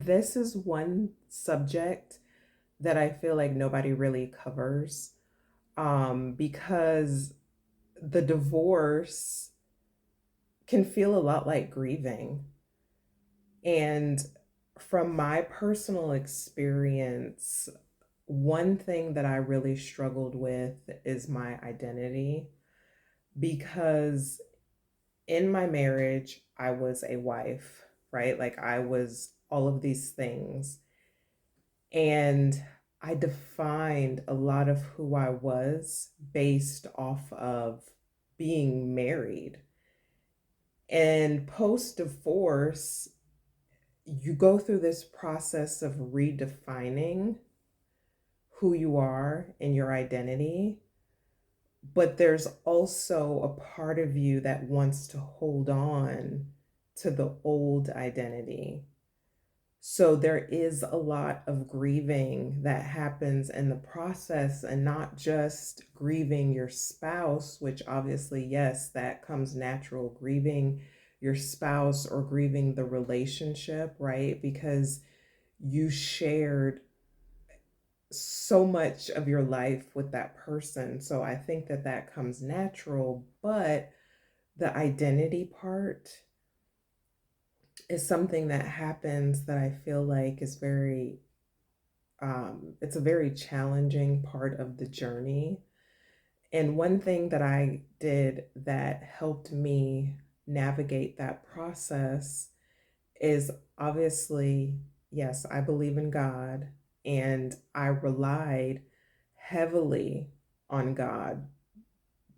this is one subject that I feel like nobody really covers, because the divorce can feel a lot like grieving. And from my personal experience, one thing that I really struggled with is my identity, because in my marriage, I was a wife, right? Like I was all of these things. And I defined a lot of who I was based off of being married. And post divorce, you go through this process of redefining who you are and your identity. But there's also a part of you that wants to hold on to the old identity. So there is a lot of grieving that happens in the process, and not just grieving your spouse, which obviously, yes, that comes natural, grieving your spouse or grieving the relationship, right? Because you shared so much of your life with that person. So I think that that comes natural, but the identity part is something that happens that I feel like is very it's a very challenging part of the journey. And one thing that I did that helped me navigate that process is, obviously, yes, I believe in God, and I relied heavily on God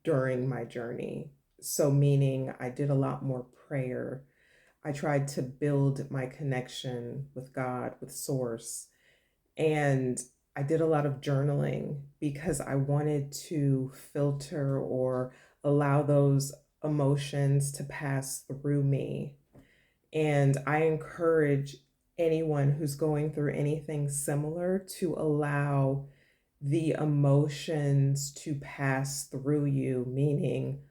during my journey. So, meaning I did a lot more prayer. I tried to build my connection with God, with Source, and I did a lot of journaling because I wanted to filter or allow those emotions to pass through me. And I encourage anyone who's going through anything similar to allow the emotions to pass through you, meaning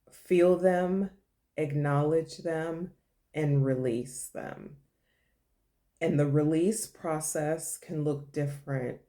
feel them, acknowledge them, and release them. And the release process can look different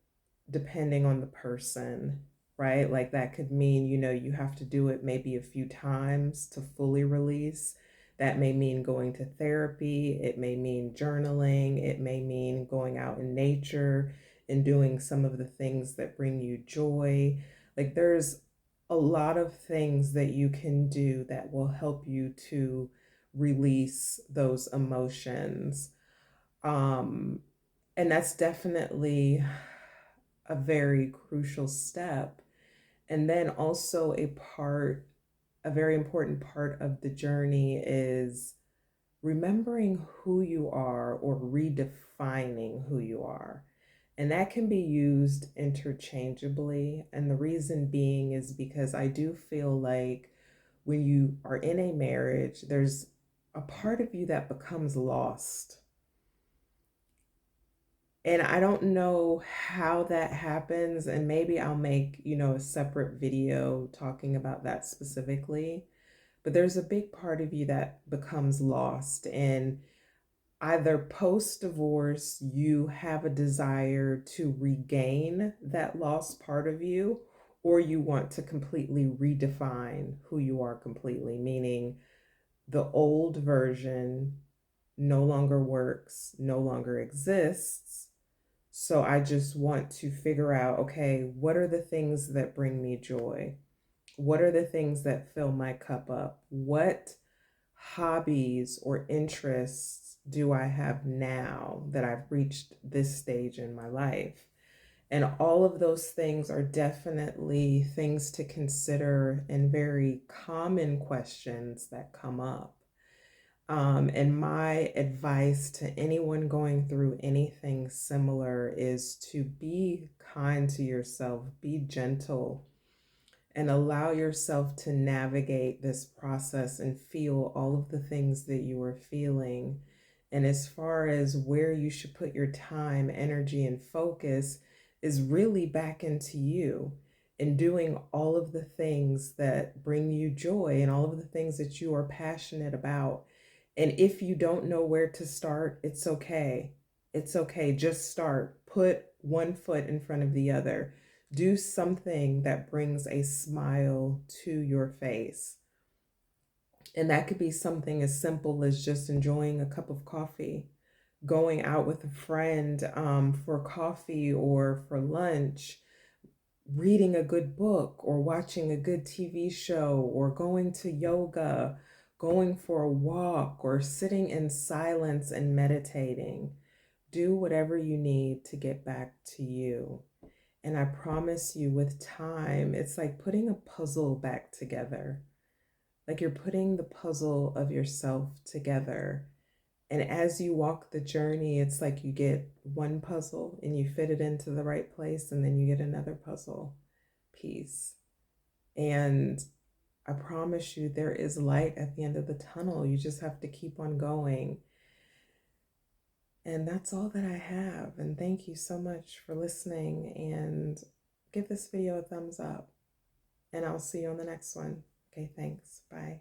depending on the person, right? Like that could mean, you have to do it maybe a few times to fully release. That may mean going to therapy. It may mean journaling. It may mean going out in nature and doing some of the things that bring you joy. Like there's a lot of things that you can do that will help you to release those emotions. Um, and that's definitely a very crucial step. And then also a very important part of the journey is remembering who you are or redefining who you are. And that can be used interchangeably. And the reason being is because I do feel like when you are in a marriage, there's a part of you that becomes lost. And I don't know how that happens. And maybe I'll make, a separate video talking about that specifically. But there's a big part of you that becomes lost. And either post divorce, you have a desire to regain that lost part of you, or you want to completely redefine who you are completely, meaning the old version no longer works, no longer exists. So I just want to figure out, okay, what are the things that bring me joy? What are the things that fill my cup up? What hobbies or interests do I have now that I've reached this stage in my life? And all of those things are definitely things to consider and very common questions that come up. And my advice to anyone going through anything similar is to be kind to yourself, be gentle, and allow yourself to navigate this process and feel all of the things that you are feeling. And as far as where you should put your time, energy, and focus, is really back into you and doing all of the things that bring you joy and all of the things that you are passionate about. And if you don't know where to start, it's okay. It's okay. Just start. Put one foot in front of the other. Do something that brings a smile to your face. And that could be something as simple as just enjoying a cup of coffee, going out with a friend for coffee or for lunch, reading a good book or watching a good TV show or going to yoga, going for a walk or sitting in silence and meditating. Do whatever you need to get back to you. And I promise you, with time, it's like putting a puzzle back together. Like you're putting the puzzle of yourself together. And as you walk the journey, it's like you get one puzzle and you fit it into the right place, and then you get another puzzle piece. And I promise you, there is light at the end of the tunnel. You just have to keep on going. And that's all that I have. And thank you so much for listening. And give this video a thumbs up. And I'll see you on the next one. Okay, thanks. Bye.